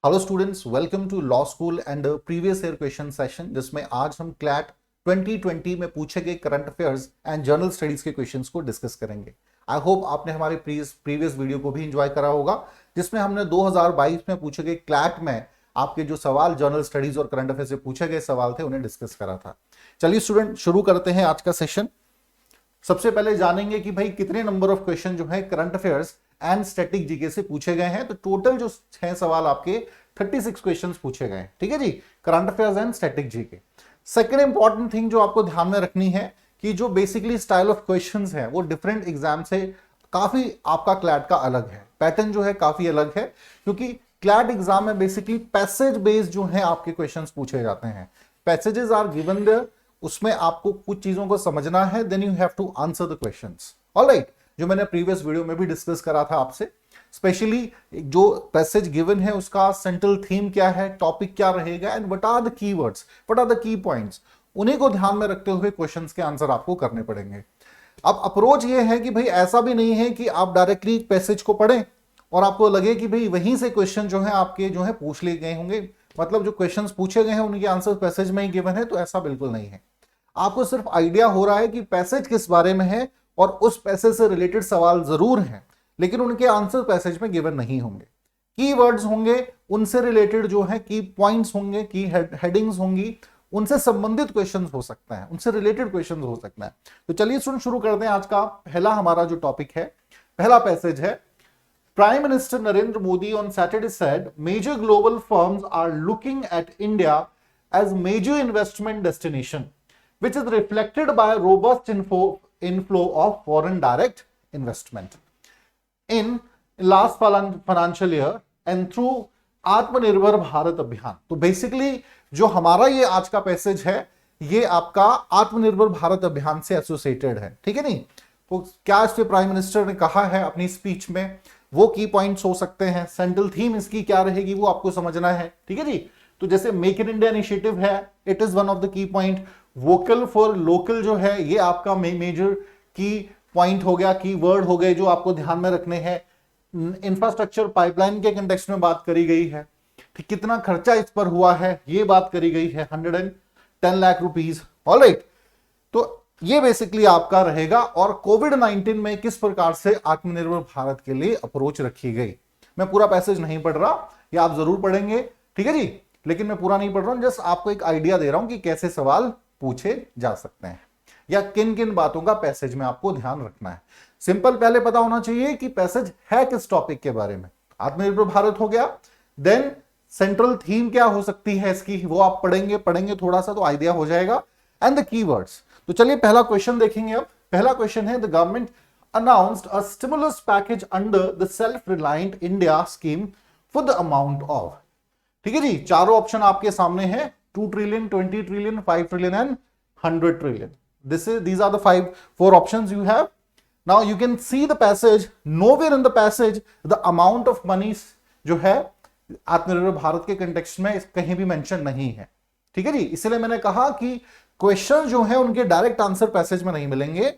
Hello students, welcome to law school and previous year question session, जिसमें आज हम CLAT 2020 में पूछे गए current affairs and general studies के क्वेश्चंस को डिस्कस करेंगे। आई होप आपने हमारे प्रीवियस वीडियो को भी एंजॉय करा होगा, जिसमें हमने 2022 में पूछे गए क्लैट में आपके जो सवाल जर्नल स्टडीज और करंट अफेयर से पूछे गए सवाल थे उन्हें डिस्कस करा था। चलिए स्टूडेंट, शुरू करते हैं आज का सेशन। सबसे पहले जानेंगे कि भाई कितने नंबर ऑफ क्वेश्चन जो है current affairs and static GK से पूछे गए हैं। तो टोटल जो 6 सवाल आपके 36 क्वेश्चंस पूछे गए हैं, ठीक है जी, current affairs and static GK. Second important thing जो आपको ध्यान में रखनी है कि जो बेसिकली स्टाइल ऑफ क्वेश्चंस है वो डिफरेंट एग्जाम से काफी आपका क्लैट का अलग है, पैटर्न जो है काफी अलग है, क्योंकि क्लैट एग्जाम में बेसिकली पैसेज बेस्ड जो है आपके क्वेश्चंस पूछे जाते हैं। पैसेजेस आर गिवन देयर, उसमें आपको कुछ चीजों को समझना है, then you have to answer the questions. Alright, जो मैंने प्रीवियस वीडियो में भी डिस्कस करा था आपसे, स्पेशली जो पैसेज गिवन है उसका सेंट्रल थीम क्या है, टॉपिक क्या रहेगा, and what are the keywords, what are the key points, उन्हीं को ध्यान में रखते हुए क्वेश्चंस के आंसर आपको करने पड़ेंगे। अब अप्रोच ये है कि भाई ऐसा भी नहीं है कि आप डायरेक्टली पैसेज को पढ़ें और आपको लगे कि भाई वहीं से क्वेश्चन जो है आपके जो है पूछ लिए गए होंगे, मतलब जो क्वेश्चंस पूछे गए हैं उनके आंसर पैसेज में ही गिवन है, तो ऐसा बिल्कुल नहीं है। आपको सिर्फ आइडिया हो रहा है कि पैसेज किस बारे में है और उस पैसेज से रिलेटेड सवाल जरूर हैं, लेकिन उनके आंसर पैसेज में गिवन नहीं होंगे। कीवर्ड्स होंगे, उनसे रिलेटेड जो है की पॉइंट्स होंगे, की हेडिंग्स होंगी, उनसे संबंधित क्वेश्चंस हो सकता है, उनसे रिलेटेड क्वेश्चंस हो सकता है। तो चलिए शुरू करते हैं। आज का पहला हमारा जो टॉपिक है, पहला पैसेज है, Prime Minister Narendra Modi on Saturday said major global firms are looking at India as major investment destination, which is reflected by a robust inflow of foreign direct investment in last financial year and through आत्मनिर्भर भारत अभियान। तो basically जो हमारा ये आज का passage है ये आपका आत्मनिर्भर भारत अभियान से एसोसिएटेड है, ठीक है नहीं। तो क्या इस पे प्राइम मिनिस्टर ने कहा है अपनी स्पीच में, वो की पॉइंट्स हो सकते हैं, सेंट्रल थीम इसकी क्या रहेगी वो आपको समझना है, ठीक है जी। तो जैसे मेक इन इंडिया इनिशिएटिव है, it is one of the key point. Vocal for local जो है ये आपका मेजर की पॉइंट हो गया, की वर्ड हो गए जो आपको ध्यान में रखने हैं। इंफ्रास्ट्रक्चर पाइपलाइन के कंटेक्स्ट में बात करी गई है, कितना खर्चा इस पर हुआ है ये बात करी गई है, 110 लाख रुपीज। ऑलराइट, तो ये बेसिकली आपका रहेगा। और कोविड-19 में किस प्रकार से आत्मनिर्भर भारत के लिए अप्रोच रखी गई। मैं पूरा पैसेज नहीं पढ़ रहा, ये आप जरूर पढ़ेंगे, ठीक है जी, लेकिन मैं पूरा नहीं पढ़ रहा हूं, जस्ट आपको एक आइडिया दे रहा हूं कि कैसे सवाल पूछे जा सकते हैं या किन किन बातों का पैसेज में आपको ध्यान रखना है। सिंपल पहले पता होना चाहिए कि पैसेज है किस टॉपिक के बारे में। आत्मनिर्भर भारत हो गया, देन सेंट्रल थीम क्या हो सकती है इसकी, वो आप पढ़ेंगे थोड़ा सा तो आइडिया हो जाएगा, एंड द कीवर्ड्स। तो चलिए पहला क्वेश्चन देखेंगे। अब पहला क्वेश्चन है, the government announced a stimulus package under the self reliant India scheme for the amount of, ठीक है जी। चारों ऑप्शन आपके सामने हैं, 2 trillion, 20 trillion, 5 trillion and 100 trillion. These are the four options you have. Now you can see the passage. Nowhere in the passage the amount of money जो है आत्मनिर्भर भारत के कंटेक्स्ट में कहीं भी मेंशन नहीं है, ठीक है जी। इसलिए मैंने कहा कि क्वेश्चन जो है उनके डायरेक्ट आंसर पैसेज में नहीं मिलेंगे,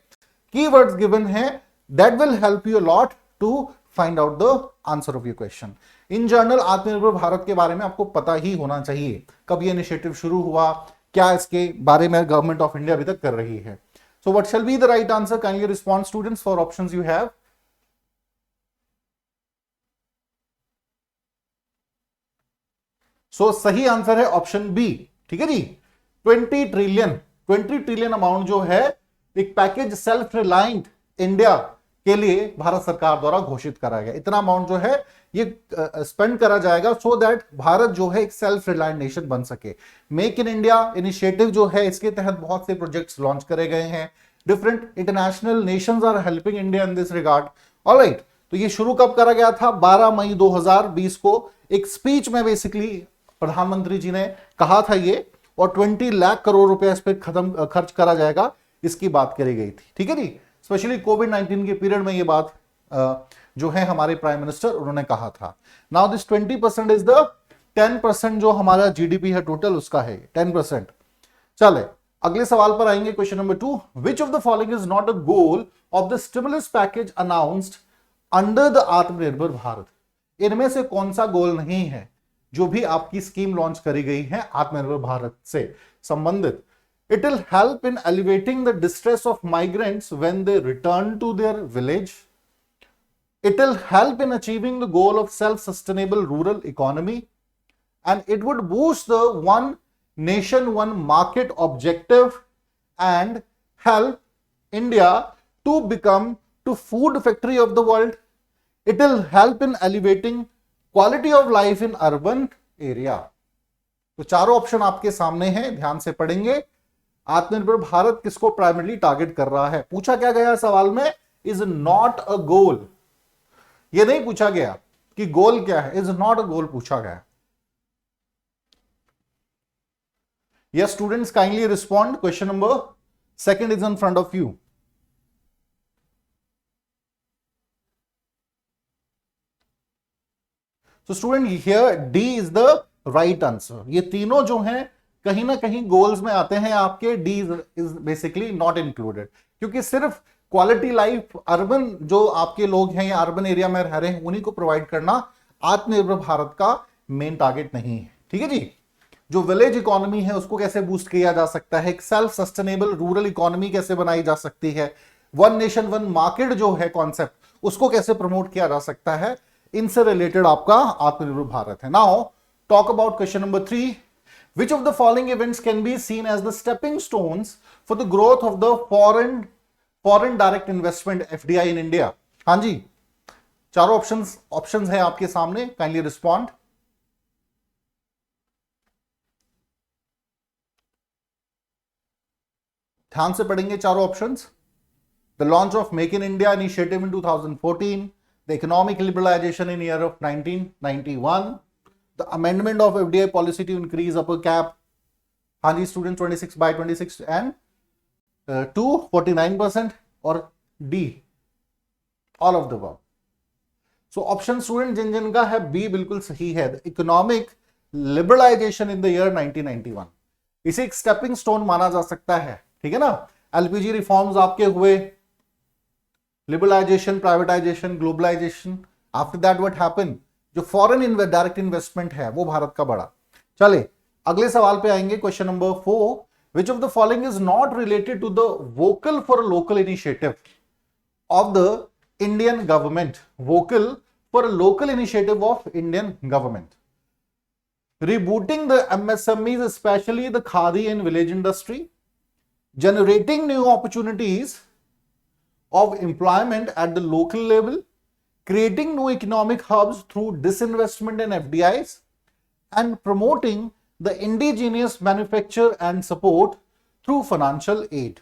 कीवर्ड्स गिवन है, that will help you lot to find out the answer of your question. In general Atmanirbhar Bharat के बारे में आपको पता ही होना चाहिए, कब ये इनिशिएटिव शुरू हुआ, क्या इसके बारे में गवर्नमेंट ऑफ इंडिया अभी तक कर रही है। So what shall be the right answer, kindly respond students for options you have. So सही आंसर है ऑप्शन बी, ठीक है जी। 20 ट्रिलियन अमाउंट जो है एक पैकेज सेल्फ रिलायंट इंडिया के लिए भारत सरकार द्वारा घोषित करा गया। इतना अमाउंट जो है ये स्पेंड करा जाएगा सो दैट भारत जो है एक सेल्फ रिलायंट नेशन बन सके। मेक इन इंडिया इनिशिएटिव जो है इसके तहत बहुत से प्रोजेक्ट्स लॉन्च करे गए हैं, different international nations are helping India in this regard. Alright, तो ये शुरू कब करा गया था, 12 मई 2020 को एक स्पीच में बेसिकली प्रधानमंत्री जी ने कहा था ये, और 20 लाख करोड़ रुपए इस पर खर्च करा जाएगा इसकी बात करी गई थी, ठीक है जी। स्पेशली कोविड-19 के पीरियड में ये बात जो है हमारे प्राइम मिनिस्टर उन्होंने कहा था। नाउ दिस 20% इज द 10% जो हमारा जीडीपी है टोटल उसका है 10%। चले अगले सवाल पर आएंगे, question number 2, which of the following is not a goal of the stimulus package announced under the आत्मनिर्भर भारत। इनमें से कौन सा गोल नहीं है जो भी आपकी स्कीम लॉन्च करी गई है आत्मनिर्भर भारत से संबंधित, it will help in elevating the distress of migrants when they return to their village. It will help in achieving the goal of self-sustainable rural economy, and it would boost the one nation, one market objective and help India to become the food factory of the world. It will help in elevating quality of life in urban area. तो चारों option आपके सामने हैं, ध्यान से पढ़ेंगे. आत्मनिर्भर भारत किसको प्राइमरली टारगेट कर रहा है? पूछा क्या गया सवाल में? इज नॉट अ गोल. ये नहीं पूछा गया कि गोल क्या है, इज नॉट अ गोल पूछा गया. Yes students, kindly respond. Question number second is in front of you. So student, here D is the right answer. ये तीनों जो हैं कहीं ना कहीं गोल्स में आते हैं आपके. D is basically not included, क्योंकि सिर्फ क्वालिटी लाइफ अर्बन जो आपके लोग हैं या अर्बन एरिया में रह रहे हैं उन्हीं को प्रोवाइड करना आत्मनिर्भर भारत का मेन टारगेट नहीं है. ठीक है जी. जो विलेज इकोनॉमी है उसको कैसे बूस्ट किया जा सकता है, एक सेल्फ सस्टेनेबल रूरल इकोनॉमी कैसे बनाई जा सकती है, वन नेशन वन मार्केट जो है कॉन्सेप्ट उसको कैसे प्रमोट किया जा सकता है, इनसे रिलेटेड आपका आत्मनिर्भर भारत है. Now talk about question number 3. Which of the following events can be seen as the stepping stones for the growth of the foreign direct investment FDI in India? हाँ जी, चारों ऑप्शंस है आपके सामने. Kindly respond. ध्यान से पढ़ेंगे चारों options. The launch of make in India initiative in 2014, the economic liberalization in year of 1991, the amendment of FDI policy to increase upper cap, हाँ जी students, 26 by 26 and to 49%, और D all of the above. So option student जिन जिन का है B बिल्कुल सही है. The economic liberalization in the year 1991 इसे एक stepping stone माना जा सकता है. ठीक है ना. LPG रिफॉर्म्स आपके हुए, liberalisation, privatisation, globalisation. After that what happened, जो फॉरेन डायरेक्ट इन्वेस्टमेंट है वो भारत का बढ़ा. चले अगले सवाल पे आएंगे. Question number 4. Which of the following is not related to the vocal for local initiative of the Indian government? Vocal for local initiative of Indian government. rebooting the MSMEs, especially the khadi and village industry, generating new opportunities of employment at the local level, creating new economic hubs through disinvestment and FDIs, and promoting the indigenous manufacture and support through financial aid.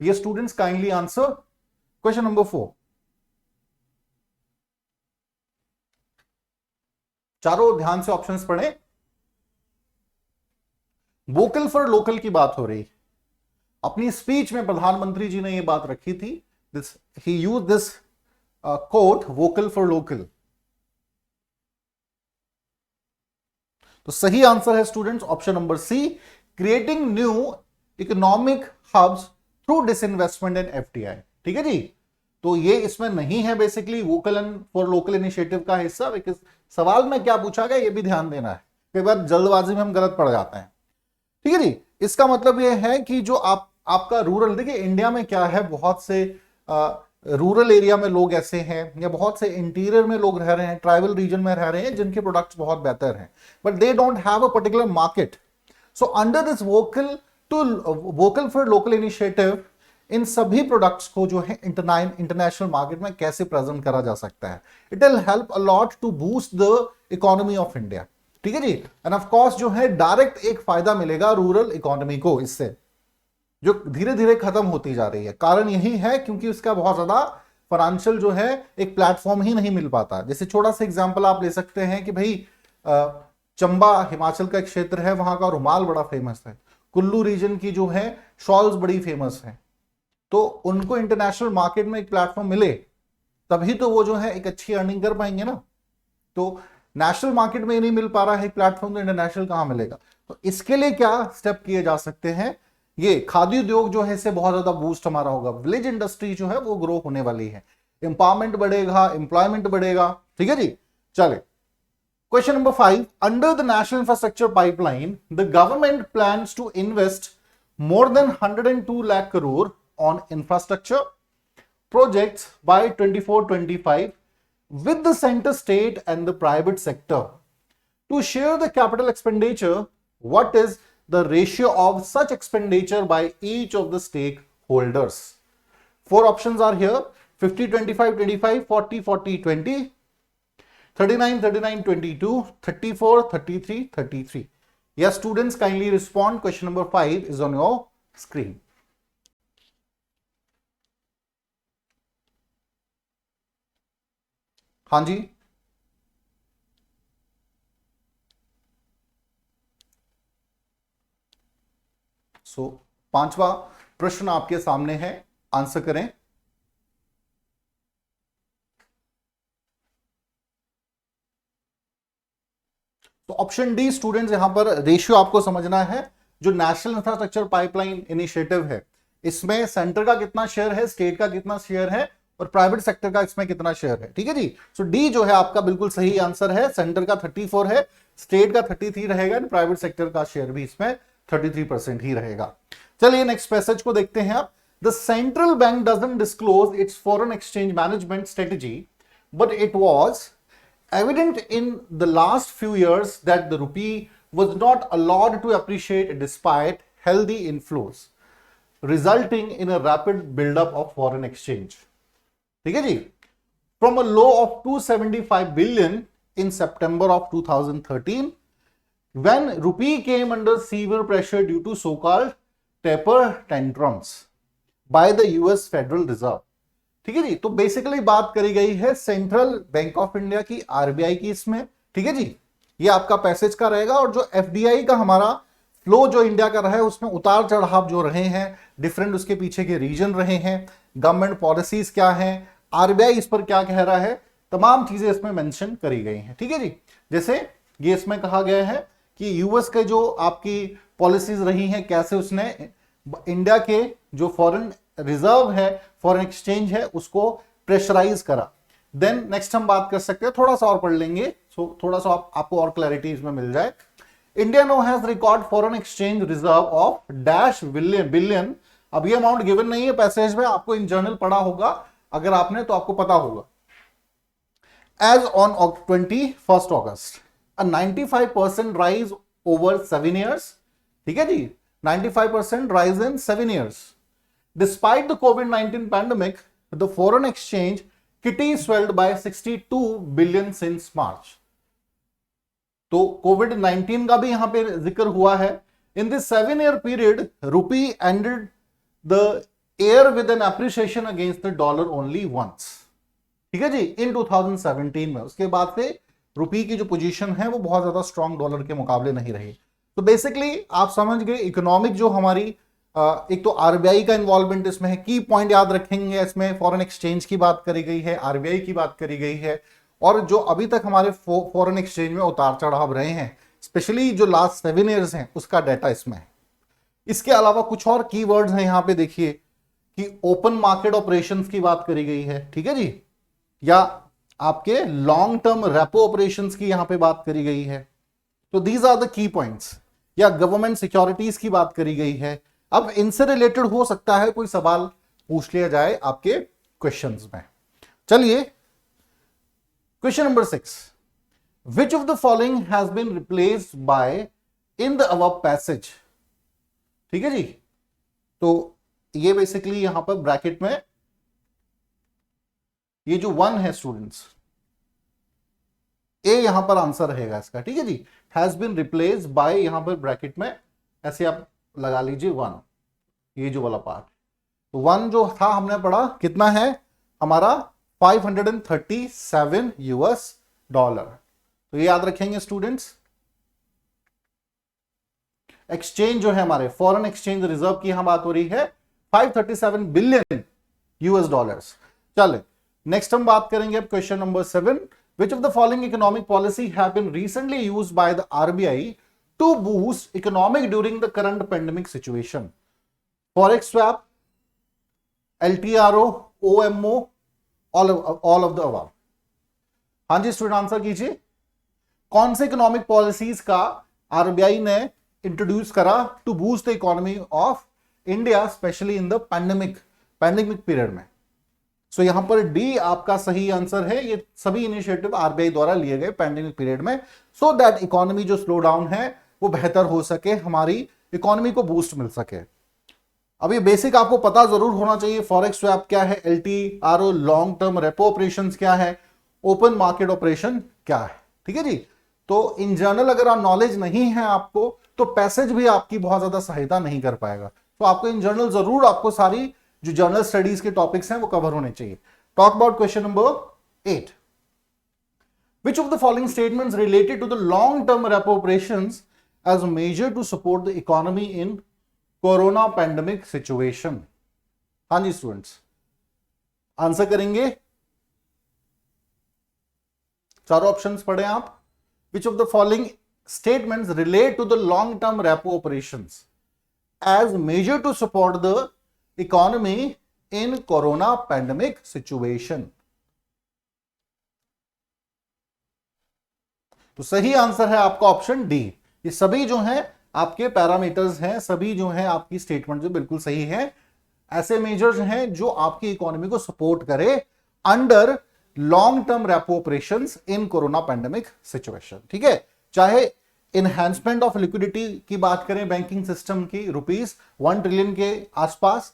Yes students, kindly answer question number 4. चारों ध्यान से options पढ़ें. Vocal for local की बात हो रही. अपनी speech में प्रधानमंत्री जी ने यह बात रखी थी. he used this quote, vocal for local. तो सही आंसर है students option number C, creating new economic hubs through disinvestment and FDI. ठीक है जी. तो ये इसमें नहीं है basically vocal and for local initiative का हिस्सा. सवाल में क्या पूछा गया ये भी ध्यान देना है, कई बार जल्दबाजी में हम गलत पड़ जाते हैं. ठीक है जी. इसका मतलब ये है कि जो आपका रूरल, देखिए इंडिया में क्या है, बहुत से रूरल एरिया में लोग ऐसे हैं या बहुत से इंटीरियर में लोग रह रहे हैं, ट्राइबल रीजन में रह रहे हैं जिनके प्रोडक्ट्स बहुत बेहतर हैं, but they don't have a particular market. So under this vocal for local initiative, इन सभी प्रोडक्ट्स को जो है इंटरनेशनल मार्केट में कैसे प्रेजेंट करा जा सकता है. It will help a lot to boost the economy of India. ठीक है जी. एंड ऑफ कोर्स जो है डायरेक्ट एक फायदा मिलेगा रूरल इकोनॉमी को इससे, जो धीरे धीरे खत्म होती जा रही है. कारण यही है क्योंकि उसका बहुत ज्यादा फाइनेंशियल जो है एक प्लेटफॉर्म ही नहीं मिल पाता. जैसे छोटा सा एग्जांपल आप ले सकते हैं कि भाई चंबा हिमाचल का एक क्षेत्र है, वहां का रुमाल बड़ा फेमस है. कुल्लू रीजन की जो है शॉल्स बड़ी फेमस है. तो उनको इंटरनेशनल मार्केट में एक प्लेटफॉर्म मिले तभी तो वो जो है एक अच्छी अर्निंग कर पाएंगे ना. तो नेशनल मार्केट में नहीं मिल पा रहा है प्लेटफॉर्म, तो इंटरनेशनल कहां मिलेगा. तो इसके लिए क्या स्टेप किए जा सकते हैं, ये खादी उद्योग जो है इससे बहुत ज्यादा बूस्ट हमारा होगा. विलेज इंडस्ट्री जो है वो ग्रो होने वाली है, एम्पावरमेंट बढ़ेगा, एम्प्लॉयमेंट बढ़ेगा. ठीक है जी. चले Question number 5. Under the National Infrastructure Pipeline, the government plans to invest more than 102 lakh crore on infrastructure projects by 24-25 with the center, state and the private sector. To share the capital expenditure, what is the ratio of such expenditure by each of the stakeholders? Four options are here: 50, 25, 25, 40, 40, 20, 39, 39, 22, 34, 33, 33. Yes, students, kindly respond. Question number 5 is on your screen. हाँ जी, पांचवा प्रश्न आपके सामने है, answer करें। तो option D students, यहां पर रेशियो आपको समझना है। जो नेशनल इंफ्रास्ट्रक्चर पाइपलाइन इनिशिएटिव है, इसमें सेंटर का कितना शेयर है, स्टेट का कितना शेयर है और प्राइवेट सेक्टर का इसमें कितना शेयर है, ठीक है जी। सो डी जो है आपका बिल्कुल सही आंसर है। सेंटर का 34 है, स्टेट का 33 रहेगा, प्राइवेट सेक्टर का शेयर भी इसमें 33% ही रहेगा। चलिए नेक्स्ट पैसेज को देखते हैं आप। The central bank doesn't disclose it's foreign exchange management strategy, but it was evident in the last few years that the rupee was not allowed to appreciate despite healthy inflows, resulting in a rapid buildup of foreign exchange. ठीक है जी। From a low of 275 billion in September of 2013, when rupee came under severe pressure due to so-called taper tantrums by the US Federal Reserve. ठीक है जी। तो basically बात करी गई है सेंट्रल बैंक ऑफ इंडिया की, आरबीआई की इसमें, ठीक है जी। ये आपका पैसेज का रहेगा। और जो एफडीआई का हमारा फ्लो जो इंडिया का रहा है, उसमें उतार चढ़ाव जो रहे हैं, डिफरेंट उसके पीछे के रीजन रहे हैं, गवर्नमेंट पॉलिसीज क्या है, आरबीआई इस पर क्या कह रहा है, तमाम चीजें इसमें मेंशन करी गई हैं, ठीक है जी। जैसे ये इसमें कहा गया है कि यूएस के जो आपकी पॉलिसीज रही हैं, कैसे उसने इंडिया के जो फॉरेन रिजर्व है, फॉरेन एक्सचेंज है, उसको प्रेशराइज करा। देन नेक्स्ट हम बात कर सकते हैं, थोड़ा सा और पढ़ लेंगे, थोड़ा सा आपको और क्लैरिटी इसमें मिल जाए। India now has record foreign exchange reserve of dash billion. अब ये अमाउंट गिवन नहीं है पैसेज में, आपको इन जर्नल पढ़ा होगा, अगर आपने तो आपको पता होगा। As on 21 August, a 95% rise over 7 years, ठीक है जी, 95% rise in 7 years. Despite the COVID-19 pandemic, the foreign exchange kitty swelled by 62 billion since March. तो COVID-19 का भी यहां पे जिक्र हुआ है। In this 7-year period, rupee ended the year with an appreciation against the dollar only once. ठीक है जी, in 2017 में। उसके बाद से रुपी की जो पोजीशन है वो बहुत ज्यादा स्ट्रॉन्ग डॉलर के मुकाबले नहीं रही। तो बेसिकली आप समझ गए, इकोनॉमिक जो हमारी एक तो आरबीआई का इन्वॉल्वमेंट इसमें है, की पॉइंट याद रखेंगे, इसमें फॉरेन एक्सचेंज की बात करी गई है, आरबीआई की बात करी गई है, और जो अभी तक हमारे फॉरेन एक्सचेंज में उतार चढ़ाव रहे हैं, स्पेशली जो लास्ट 7 years हैं, उसका डाटा इसमें है। इसके अलावा कुछ और कीवर्ड्स हैं यहां पे, देखिए कि ओपन मार्केट ऑपरेशंस की बात करी गई है, ठीक है जी, या आपके लॉन्ग टर्म रेपो ऑपरेशंस की यहां पे बात करी गई है। तो these are the key points. या गवर्नमेंट सिक्योरिटीज की बात करी गई है। अब इनसे रिलेटेड हो सकता है कोई सवाल पूछ लिया जाए आपके क्वेश्चंस में। चलिए question number 6, which of the following has been replaced by in the above passage. ठीक है जी। तो ये बेसिकली यहां पर ब्रैकेट में ये जो 1 है स्टूडेंट्स, ए यहां पर आंसर रहेगा इसका, ठीक है जी। हैज बीन रिप्लेस्ड बाय, यहां पर ब्रैकेट में ऐसे आप लगा लीजिए 1, ये जो वाला पार्ट। तो 1 जो था हमने पढ़ा कितना है हमारा, $537। तो ये याद रखेंगे स्टूडेंट्स। एक्सचेंज जो है हमारे फॉरेन एक्सचेंज रिजर्व की यहां बात हो रही है, $537 बिलियन। चले नेक्स्ट हम बात करेंगे अब question number 7, which of the following economic policy have been recently used by the RBI to boost economic during the current pandemic situation? Forex swap, LTRO, OMO, all of the above. हाँ जी student answer कीजिए। कौन से economic policies का RBI ने introduce करा to boost the economy of India specially in the pandemic period में? So यहां पर डी आपका सही आंसर है। ये सभी इनिशिएटिव आरबीआई द्वारा लिए गए पैंडेमिक पीरियड में, सो दैट इकोनॉमी जो स्लो डाउन है वो बेहतर हो सके, हमारी इकोनॉमी को बूस्ट मिल सके। अब ये बेसिक आपको पता जरूर होना चाहिए, फॉरेक्स स्वैप क्या है, एलटीआरओ लॉन्ग टर्म रेपो ऑपरेशंस क्या है, ओपन मार्केट ऑपरेशन क्या है। ठीक है जी। तो इन जनरल अगर आप नॉलेज नहीं है आपको, तो पैसेज भी आपकी बहुत ज्यादा सहायता नहीं कर पाएगा। तो आपको इन जनरल जरूर आपको सारी जो जर्नल स्टडीज के टॉपिक्स हैं वो कवर होने चाहिए। Talk about question number 8। Which of the following statements related to the long-term repo operations as a measure to support the economy in corona pandemic situation? हाँ जी स्टूडेंट्स, आंसर करेंगे। चारों options पढ़े आप। Which of the following statements relate to the long-term repo operations as measure to support the economy in corona pandemic situation? तो सही answer है आपका option D. ये सभी जो हैं आपके पैरामीटर्स हैं, सभी जो हैं आपकी स्टेटमेंट जो बिल्कुल सही है। ऐसे मेजर्स हैं जो आपकी इकोनॉमी को सपोर्ट करे under long term repo operations in corona pandemic situation. ठीक है, चाहे इनहैंसमेंट ऑफ लिक्विडिटी की बात करें बैंकिंग सिस्टम की ₹1 ट्रिलियन के आसपास,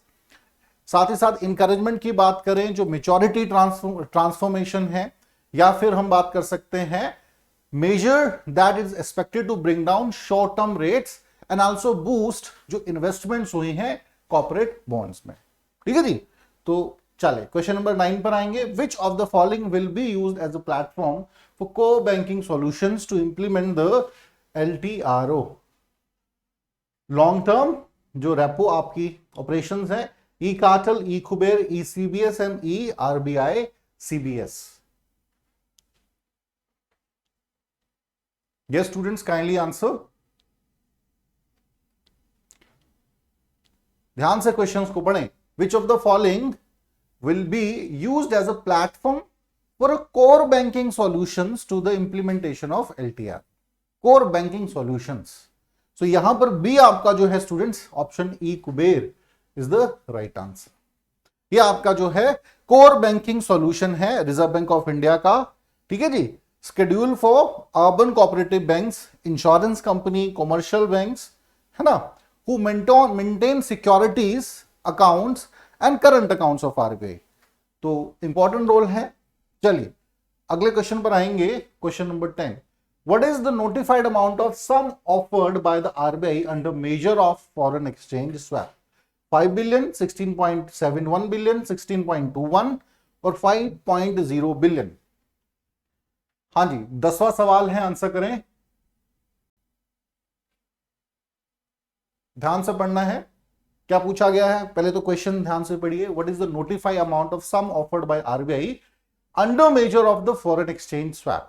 साथ ही साथ इंकरेजमेंट की बात करें जो मेच्योरिटी ट्रांसफॉर्मेशन है, या फिर हम बात कर सकते हैं measure that is expected to bring down short term rates and also boost जो इन्वेस्टमेंट्स हुई हैं कॉर्पोरेट बॉन्ड्स में। ठीक है जी। तो चले क्वेश्चन नंबर 9 पर आएंगे। Which of the following will be used as a platform for core banking solutions to implement the LTRO? Long term जो रेपो आपकी ऑपरेशंस है, e cartel, e Kuber, e CBS and e RBI CBS. Yes, students, kindly answer. ध्यान से questions को पढ़ें। Which of the following will be used as a platform for a core banking solutions to the implementation of LTR? Core banking solutions. So यहां पर B आपका जो है students option E Kuber is the right answer. ये आपका जो है core banking solution है रिजर्व बैंक ऑफ इंडिया का। ठीक है जी। Schedule for urban cooperative banks, insurance company, commercial banks, है ना, who maintain securities accounts and current accounts of RBI। तो इंपॉर्टेंट रोल है। चलिए अगले क्वेश्चन पर आएंगे, question number 10। What is the notified amount of sum offered by the RBI under measure of foreign exchange swap? 5 billion, 16.71 billion, 16.21 और 5.0 billion. हाँ जी, 10वां सवाल है, आंसर करें। ध्यान से पढ़ना है क्या पूछा गया है। पहले तो क्वेश्चन ध्यान से पढ़िए। What is the notified amount of sum offered by RBI under major of the foreign exchange swap?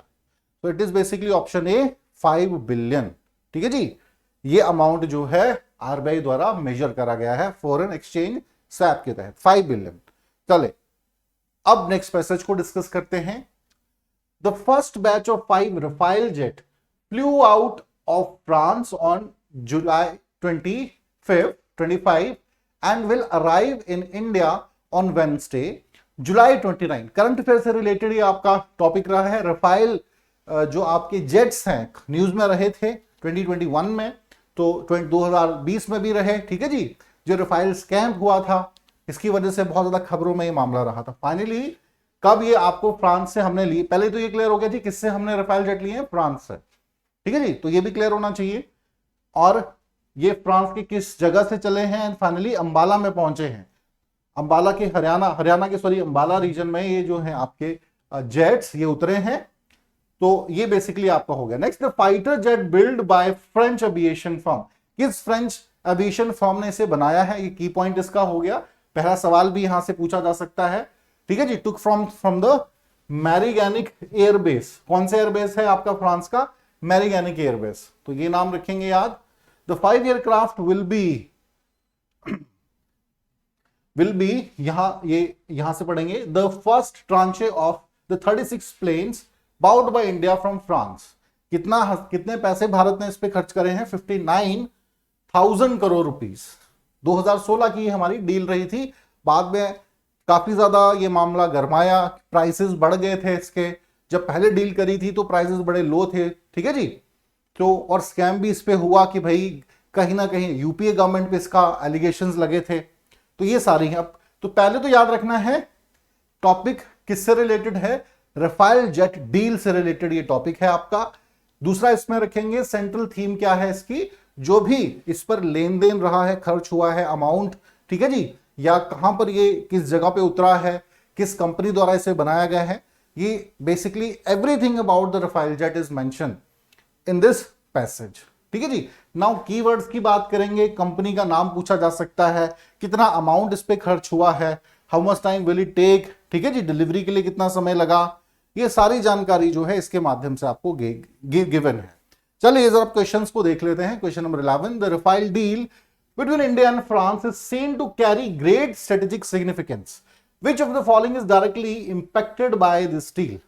तो it is basically option A 5 billion. ठीक है जी। ये अमाउंट जो है आरबीआई द्वारा मेजर करा गया है फॉरेन एक्सचेंज स्वैप के तहत 5 बिलियन। चले अब नेक्स्ट पैसेज को डिस्कस करते हैं। The first batch of 5 Rafale jet flew out of France on July 25 and will arrive in India on Wednesday, July 29। Current affair से रिलेटेड ये आपका टॉपिक रहा है। रफाइल जो आपके जेट्स हैं न्यूज में रहे थे 2021 में, तो 2020 में भी रहे। ठीक है जी। जो रफाइल स्कैम हुआ था इसकी वजह से बहुत ज्यादा खबरों में ये मामला रहा था। फाइनली कब ये आपको फ्रांस से हमने ली, पहले तो ये क्लियर हो गया जी किससे हमने रफाइल जेट लिए हैं, फ्रांस से। ठीक है जी। तो ये भी क्लियर होना चाहिए। और ये फ्रांस के किस जगह से चले हैं, फाइनली अंबाला में पहुंचे हैं। अंबाला के हरियाणा के अंबाला रीजन में ये जो है आपके जेट्स ये उतरे हैं। तो ये बेसिकली आपका हो गया। Next, the fighter jet build by French aviation firm. किस फ्रेंच एविएशन फर्म ने इसे बनाया है, ये की पॉइंट इसका हो गया। पहला सवाल भी यहां से पूछा जा सकता है। ठीक है जी। Took from the Merignac airbase. कौन से एयरबेस है आपका फ्रांस का, मैरीगैनिक एयरबेस। तो ये नाम रखेंगे याद। द 5 एयरक्राफ्ट विल बी यहां से पढ़ेंगे। The first tranche of the 36 planes bought by India from France. कितने पैसे भारत ने इस पे खर्च करे हैं? 59,000 करोड़ रुपीस। 2016 की हमारी डील रही थी। बाद में काफी ज्यादा ये मामला गरमाया, प्राइसेस बढ़ गए थे इसके। जब पहले डील करी थी तो प्राइसेस बड़े लो थे, ठीक है जी। तो और स्कैम भी इस पे हुआ कि भाई कहीं ना कहीं यूपीए गवर्नमेंट पे इसका एलिगेशंस लगे थे। तो ये सारी है। अब तो पहले तो याद रखना है टॉपिक किससे रिलेटेड है? राफेल जेट डील से रिलेटेड ये टॉपिक है आपका। दूसरा इसमें रखेंगे सेंट्रल थीम क्या है इसकी, जो भी इस पर लेन देन रहा है, खर्च हुआ है अमाउंट, ठीक है जी, या कहां पर ये किस जगह पे उतरा है, किस कंपनी द्वारा इसे बनाया गया है, ये basically everything about the Rafale jet is mention in this passage, ठीक है जी। नाउ कीवर्ड्स की बात करेंगे। कंपनी का नाम पूछा जा सकता है, कितना अमाउंट इस पे खर्च हुआ है, how much time will it take, ठीक है जी, डिलीवरी के लिए कितना समय लगा, ये सारी जानकारी जो है इसके माध्यम से आपको गिवन है। चलिए जरा क्वेश्चंस को देख लेते हैं। Question number 11, the Rafale deal between India and France is seen to carry great strategic significance. Which of the following is directly impacted by this deal?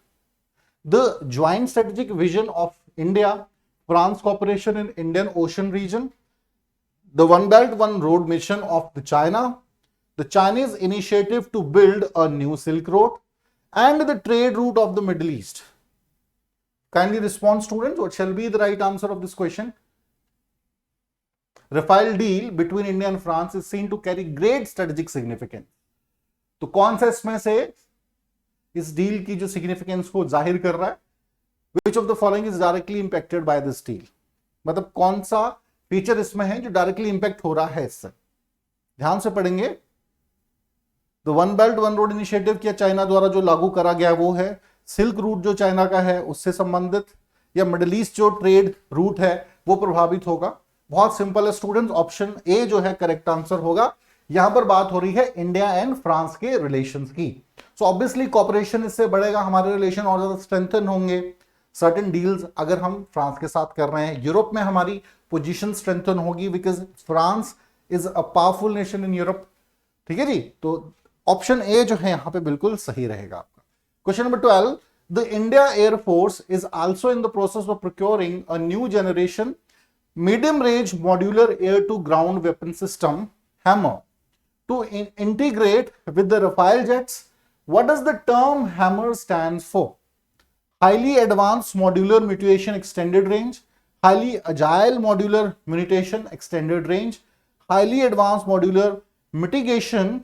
The joint strategic vision of India, France cooperation in Indian Ocean region, the One Belt One Road mission of the China, the Chinese initiative to build a new Silk Road, and the trade route of the Middle East. Kindly respond, students. What shall be the right answer of this question? Rafael deal between India and France is seen to carry great strategic significance. तो कौन सा इसमें से इस deal की जो significance को जाहिर कर रहा है? Which of the following is directly impacted by this deal? मतलब कौन सा फीचर इसमें है जो डायरेक्टली इंपैक्ट हो रहा है इससे? ध्यान से पढ़ेंगे। The one belt one road initiative क्या चाइना द्वारा जो लागू करा गया वो है, सिल्क रूट जो चाइना का है उससे संबंधित, या मिडिल ईस्ट जो ट्रेड रूट है वो प्रभावित होगा? बहुत सिंपल है स्टूडेंट्स, ऑप्शन ए जो है करेक्ट आंसर होगा। यहां पर बात हो रही है इंडिया एंड फ्रांस के रिलेशंस की। सो ऑब्वियसली कॉपरेशन इससे बढ़ेगा, हमारे रिलेशन और ज्यादा स्ट्रेंथन होंगे। सर्टेन डील्स अगर हम फ्रांस के साथ कर रहे हैं, यूरोप में हमारी पोजीशन स्ट्रेंथन होगी because France is a powerful nation in Europe, ठीक है जी। तो ऑप्शन ए जो है यहां पे बिल्कुल सही रहेगा आपका। Question number 12, the India air force is also in the process of procuring a new generation medium range modular air to ground weapon system HAMMER to integrate with the Rafale jets. What does the term HAMMER stands for? Highly advanced modular mutation extended range, highly agile modular munition extended range, highly advanced modular mitigation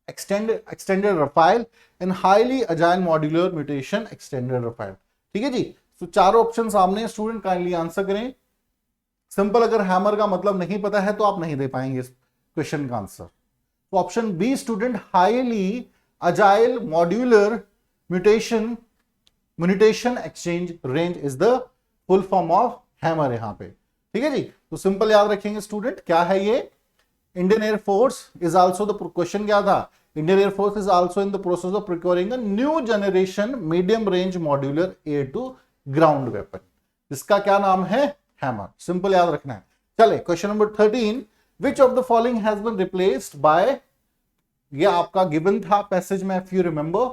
extended Rafale, and highly agile modular mutation extended Rafale. ठीक है जी। तो चारों option सामने, student kindly answer करें। Simple, अगर hammer का मतलब नहीं पता है तो आप नहीं दे पाएंगे इस क्वेश्चन का आंसर। तो option B student, highly agile modular mutation exchange range is the full form of HAMMER यहां पे, ठीक है जी। तो सिंपल याद रखेंगे स्टूडेंट, क्या है ये? Indian air force is also the, question क्या था? Indian air force is also in the process of procuring a new generation medium range modular air to ground weapon. इसका क्या नाम है? हैमर। सिंपल याद रखना है। चले question number 13, which of the following has been replaced by, ये आपका गिवन था पैसेज में, इफ यू रिमेंबर,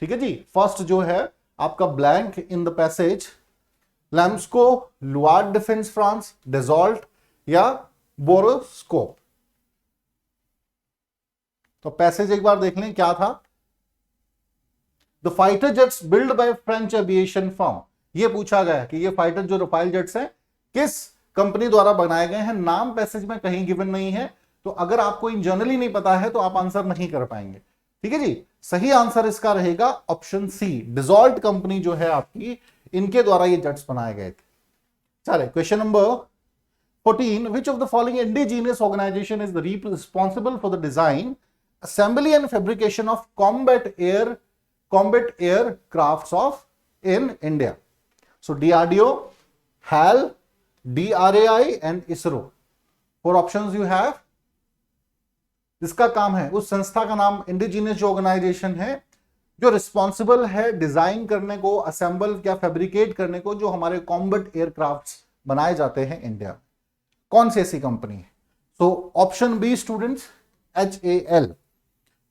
ठीक है जी। फर्स्ट जो है आपका blank in the passage, Lamsco, Luard defence France, Dassault या बोरोस्कोप। तो पैसेज एक बार देख लें क्या था। The fighter jets build by French aviation firm, ये पूछा गया कि ये फाइटर जो राफेल जेट्स हैं किस कंपनी द्वारा बनाए गए हैं। नाम पैसेज में कहीं गिवन नहीं है, तो अगर आपको इन जनरली नहीं पता है तो आप आंसर नहीं कर पाएंगे, ठीक है जी। सही आंसर इसका रहेगा ऑप्शन सी, डिजॉल्ट कंपनी जो है आपकी, इनके द्वारा ये जेट्स बनाए गए थे। चले question number 14, which of the following indigenous organisation is responsible for the design, assembly and fabrication of combat aircrafts of in India? So DRDO, HAL, DRAI and ISRO. 4 options you have. इसका काम है, उस संस्था का नाम, indigenous जो organisation है जो रिस्पॉन्सिबल है डिजाइन करने को, असेंबल या फैब्रिकेट करने को, जो हमारे कॉम्बैट एयरक्राफ्ट्स बनाए जाते हैं इंडिया। कौन सी ऐसी कंपनी है? So option B students, HAL,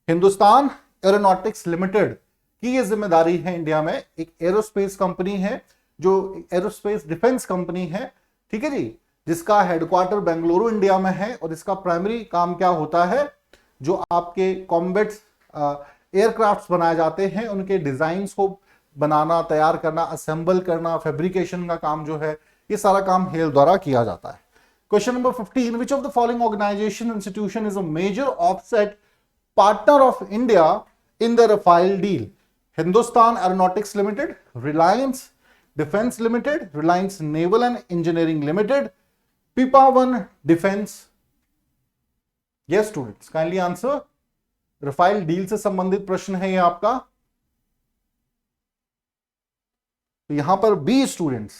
Hindustan aeronautics Limited की ये जिम्मेदारी है इंडिया में। एक एरोस्पेस कंपनी है जो एरोस्पेस डिफेंस कंपनी है, ठीक है जी, जिसका हेडक्वार्टर बेंगलुरु इंडिया में है और इसका प्राइमरी काम क्या होता है, जो आपके कॉम्बैट एयरक्राफ्ट्स बनाए जाते हैं उनके डिजाइन्स को बनाना, तैयार करना, असेंबल करना, फैब्रिकेशन का काम जो है ये सारा काम हेल द्वारा किया जाता है। Question number 15, which of the following organisation institution is a major offset partner of India in the Rafale deal? Hindustan aeronautics limited, Reliance defence limited, Reliance naval and engineering limited, Pipavav defence. Yes students, kindly answer. Rafale deal से संबंधित प्रश्न है ये आपका। तो यहां पर B students,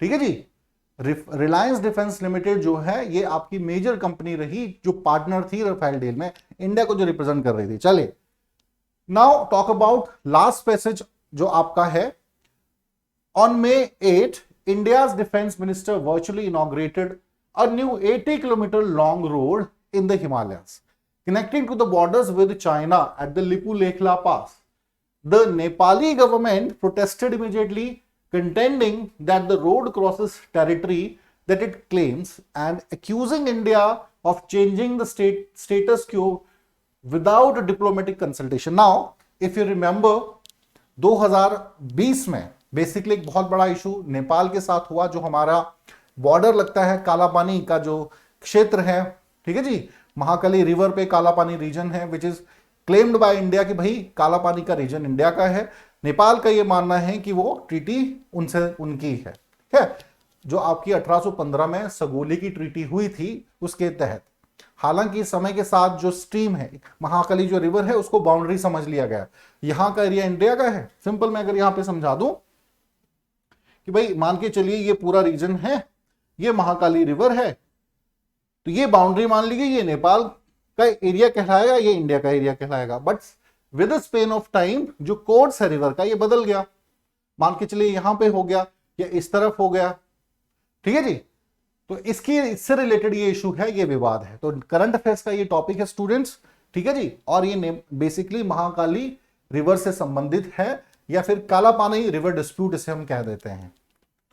ठीक है जी, रिलायंस डिफेंस लिमिटेड जो है ये आपकी मेजर कंपनी रही जो पार्टनर थी रफाइल डील में, इंडिया को जो रिप्रेजेंट कर रही थी। चलिए now talk about last passage जो आपका है। On May 8, India's defense minister virtually inaugurated a new 80 kilometer long road in the Himalayas connecting to the borders with China at the Lipu-Lekhla Pass. The Nepali government protested immediately, contending that the road crosses territory that it claims and accusing India of changing the status quo without a diplomatic consultation. Now, if you remember, 2020 में basically एक बहुत बड़ा issue Nepal के साथ हुआ, जो हमारा border लगता है काला पानी का जो क्षेत्र है, ठीक है जी, महाकाली रिवर पे काला पानी रीजन है which is claimed by India कि भाई काला पानी का रीजन इंडिया का है। नेपाल का ये मानना है कि वो ट्रीटी उनसे उनकी है, ठीक है, जो आपकी 1815 में सगोली की ट्रीटी हुई थी उसके तहत। हालांकि समय के साथ जो स्ट्रीम है महाकाली जो रिवर है उसको बाउंड्री समझ लिया गया, यहां का एरिया इंडिया का है। सिंपल मैं अगर यहां पे समझा दूं कि भाई मान के चलिए ये पूरा रीजन है, ये महाकाली रिवर है, तो ये बाउंड्री मान लीजिए ये नेपाल का एरिया कहलाएगा, ये इंडिया का एरिया कहलाएगा। But with span of time जो कोर्स है रिवर का ये बदल गया, मान के चलिए यहां पे हो गया या इस तरफ हो गया, ठीक है जी। तो इससे रिलेटेड ये इशू है, ये विवाद है। तो करंट अफेयर्स का ये टॉपिक है स्टूडेंट्स, ठीक है जी, और ये बेसिकली महाकाली रिवर से संबंधित है या फिर काला पानी रिवर डिस्प्यूट इसे हम कह देते हैं।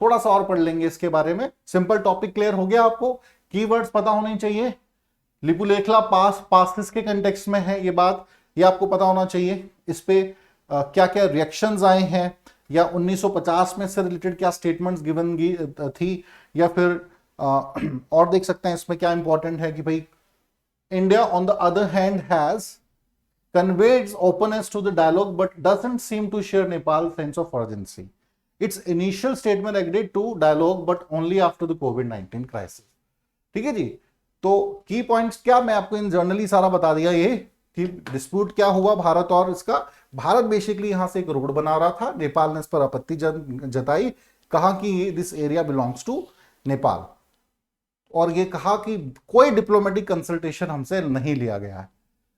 थोड़ा सा और पढ़ लेंगे इसके बारे में। सिंपल टॉपिक क्लियर हो गया आपको, कीवर्ड्स पता होने चाहिए। लिपुलेखला पास किसके कंटेक्स्ट में है ये बात, ये आपको पता होना चाहिए। इस पे क्या क्या रिएक्शंस आए हैं, या 1950 में से रिलेटेड क्या स्टेटमेंट्स गिवन थी, या फिर और देख सकते हैं इसमें क्या इंपॉर्टेंट है कि भाई India on the other hand has conveys openness to the dialogue but doesn't seem to share Nepal's sense of urgency. Its initial statement agreed to dialogue but only after the COVID-19 crisis. ठीक है जी। तो की points क्या, मैं आपको इन generally सारा बता दिया ये कि डिस्प्यूट क्या हुआ भारत और इसका। भारत बेसिकली यहां से एक रोड बना रहा था, नेपाल ने इस पर आपत्ति जताई, कहा कि this area belongs to Nepal, और ये कहा कि कोई डिप्लोमेटिक कंसल्टेशन हमसे नहीं लिया गया है।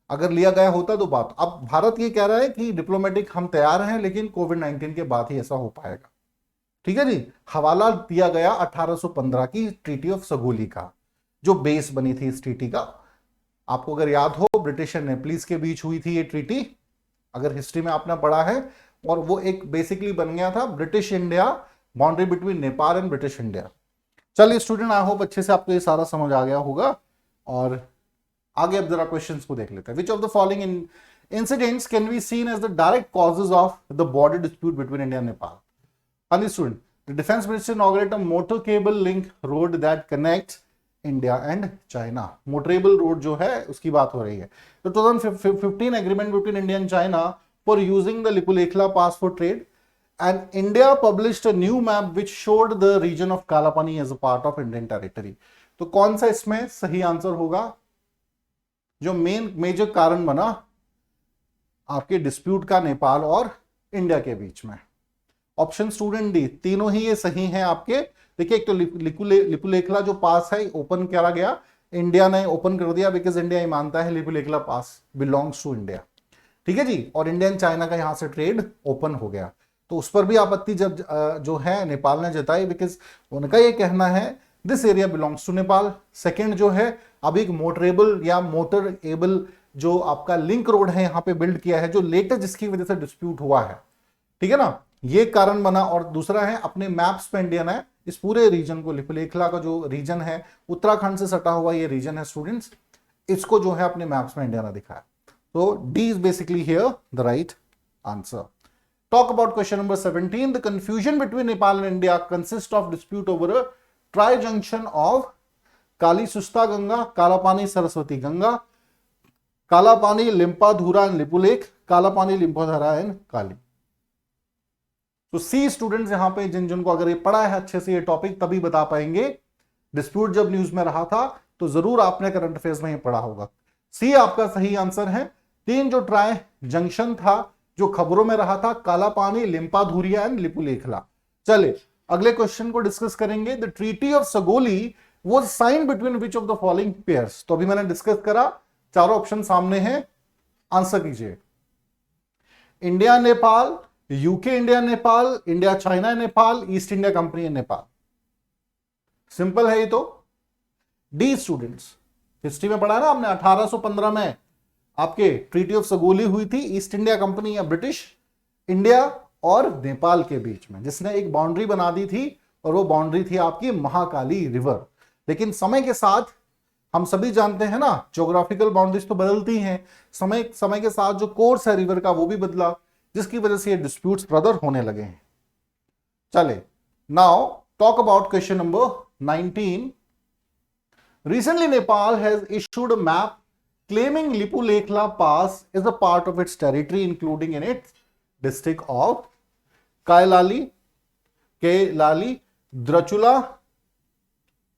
अगर लिया गया होता तो बात, अब भारत ये कह रहा है कि डिप्लोमेटिक हम तैयार हैं लेकिन कोविड-19 के बाद ही ऐसा हो पाएगा, ठीक है जी। हवाला दिया गया 1815 की ट्रीटी ऑफ सगोली का, जो बेस बनी थी इस ट्रीटी का। आपको अगर याद हो ब्रिटिश एंड नेपलीज के बीच हुई थी ये ट्रीटी, अगर हिस्ट्री में आपने पढ़ा है, और वो एक बेसिकली बन गया था British India, boundary between Nepal and British India. चलिए स्टूडेंट, आई होप अच्छे से आपको ये सारा समझ आ गया होगा। और आगे अब जरा क्वेश्चंस को देख लेते हैं। Which of the following incidents can be seen as the direct causes of the border dispute between India and Nepal? हाँ जी student, the defence minister inaugurate a motor cable link road that connects India and China. Motorable road जो है उसकी बात हो रही है। तो 2015 agreement between India and China for using the Lipulekhla pass for trade, and India published a new map which showed the region of Kalapani as a part of Indian territory. तो कौन सा इसमें सही आंसर होगा? जो मेजर कारण बना आपके डिस्प्यूट का नेपाल और इंडिया के बीच में, ऑप्शन स्टूडेंट डी, तीनों ही ये सही हैं आपके। देखिए एक तो लिपुलेखला जो पास है ओपन करा गया, इंडिया ने ओपन कर दिया बिकॉज इंडिया ही मानता है लिपुलेखला पास बिलोंग्स टू इंडिया, ठीक है जी। और इंडिया एंड चाइना का यहां से ट्रेड ओपन हो गया, तो उस पर भी आपत्ति जब जो है नेपाल ने जताई, बिकॉज उनका ये कहना है this area belongs to Nepal. Second जो है अभी एक मोटरेबल या मोटर एबल जो आपका लिंक रोड है यहाँ पे बिल्ड किया है, जो लेटेस्ट जिसकी वजह से डिस्प्यूट हुआ है, ठीक है ना। ये कारण बना। और दूसरा है अपने मैप्स पे इंडिया ने इस पूरे रीजन को, लिपुलेखला का जो रीजन है उत्तराखंड से सटा हुआ ये रीजन है स्टूडेंट्स, इसको जो है अपने मैप्स में इंडिया ने दिखाया। तो D is basically here the right answer. Talk about question number 17. The confusion between Nepal and India consists of dispute over a tri-junction of Kali Susta Ganga, Kalapani Saraswati Ganga, Kalapani Limpadhura and Lipulek, Kalapani Limpadhara and Kali. तो सी students यहां पे जिनको अगर ये पढ़ा है अच्छे से ये टॉपिक तभी बता पाएंगे। डिस्प्यूट जब न्यूज में रहा था तो जरूर आपने करंट अफेयर्स में ये पढ़ा होगा। सी आपका सही आंसर है। 3 जो ट्राई जंक्शन था जो खबरों में रहा था, काला पानी, लिम्पाधुरिया एंड लिपुलेखला। चले अगले क्वेश्चन को डिस्कस करेंगे। The treaty of Sugauli was sign between which of the following pairs. तो अभी मैंने डिस्कस करा, चारों ऑप्शन सामने हैं, आंसर कीजिए। India Nepal, UK India Nepal, India China Nepal, east India company Nepal. Simple है ये तो। डी स्टूडेंट्स, हिस्ट्री में पढ़ा है ना आपने, 1815 में आपके ट्रीटी ऑफ सगोली हुई थी ईस्ट इंडिया कंपनी या ब्रिटिश इंडिया और नेपाल के बीच में, जिसने एक बाउंड्री बना दी थी और वो बाउंड्री थी आपकी महाकाली रिवर। लेकिन समय के साथ हम सभी जानते हैं ना, ज्योग्राफिकल बाउंड्रीज तो बदलती हैं, समय के साथ जो कोर्स है रिवर का वो भी बदला, जिसकी वजह से ये डिस्प्यूट्स ब्रदर होने लगे हैं। चले now talk about question number 19। Recently, Nepal has issued a map claiming Lipulekhla Pass is a part of its territory, including in its district of Kailali, Drachula,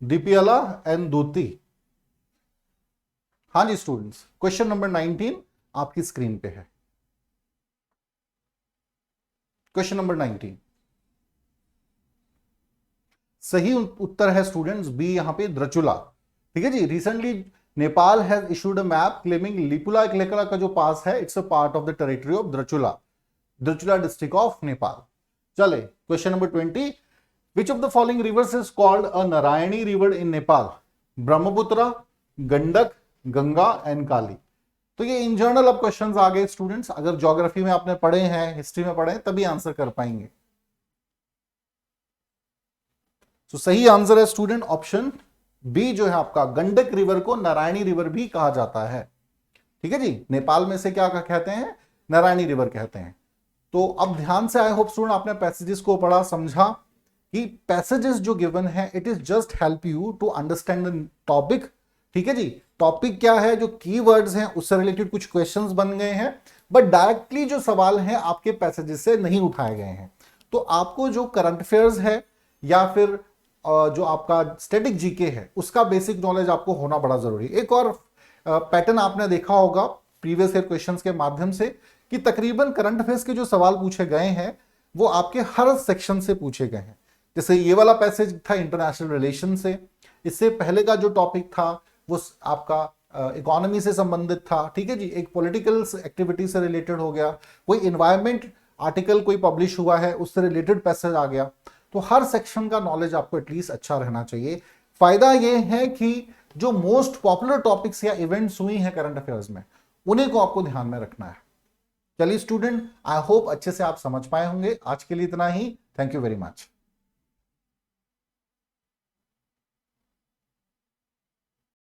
Dipiala and Duti. हाँ जी students, question number 19 आपकी screen पे है। Question number 19 सही उत्तर है students B, यहां पे द्रचुला। ठीक है जी। Recently Nepal has issued a map claiming Lipulekhla का जो पास है it's a part of the territory of Dharchula district of Nepal. चले question number 20। Which of the following rivers is called a Narayani river in Nepal? Brahmaputra, Gandak, Ganga and Kali. तो ये इन जनरल अब questions आ गए students, अगर geography में आपने पढ़े हैं, हिस्ट्री में पढ़े हैं, तभी आंसर कर पाएंगे। तो सही आंसर है स्टूडेंट ऑप्शन बी जो है आपका, गंडक रिवर को नारायणी रिवर भी कहा जाता है। ठीक है जी। नेपाल में से क्या कहते हैं? नारायणी रिवर कहते हैं। तो अब ध्यान से, आई होप स्टूडेंट आपने पैसेजेस को पढ़ा, समझा कि पैसेजेस जो गिवन है it is just help you to understand the topic. ठीक है जी। टॉपिक क्या है, जो कीवर्ड्स हैं उससे रिलेटेड कुछ क्वेश्चंस बन गए हैं, बट डायरेक्टली जो सवाल हैं आपके पैसेजेस से नहीं उठाए गए हैं। तो आपको जो करंट अफेयर्स है या फिर जो आपका स्टैटिक जीके है उसका बेसिक नॉलेज आपको होना बड़ा जरूरी है। एक और पैटर्न आपने देखा होगा प्रीवियस ईयर क्वेश्चंस के माध्यम से कि तकरीबन करंट अफेयर्स के जो सवाल पूछे गए हैं वो आपके हर सेक्शन से पूछे गए हैं। जैसे ये वाला पैसेज था इंटरनेशनल रिलेशन से, इससे पहले का जो टॉपिक था वो आपका इकोनॉमी से संबंधित था। ठीक है जी। एक पॉलिटिकल एक्टिविटी से रिलेटेड हो गया, कोई इन्वायरमेंट आर्टिकल कोई पब्लिश हुआ है उससे रिलेटेड पैसेज आ गया। तो हर सेक्शन का नॉलेज आपको एटलीस्ट अच्छा रहना चाहिए। फायदा ये है कि जो मोस्ट पॉपुलर टॉपिक्स या इवेंट्स हुई हैं करंट अफेयर्स में उन्हीं को आपको ध्यान में रखना है। चलिए स्टूडेंट, आई होप अच्छे से आप समझ पाए होंगे। आज के लिए इतना ही। Thank you very much.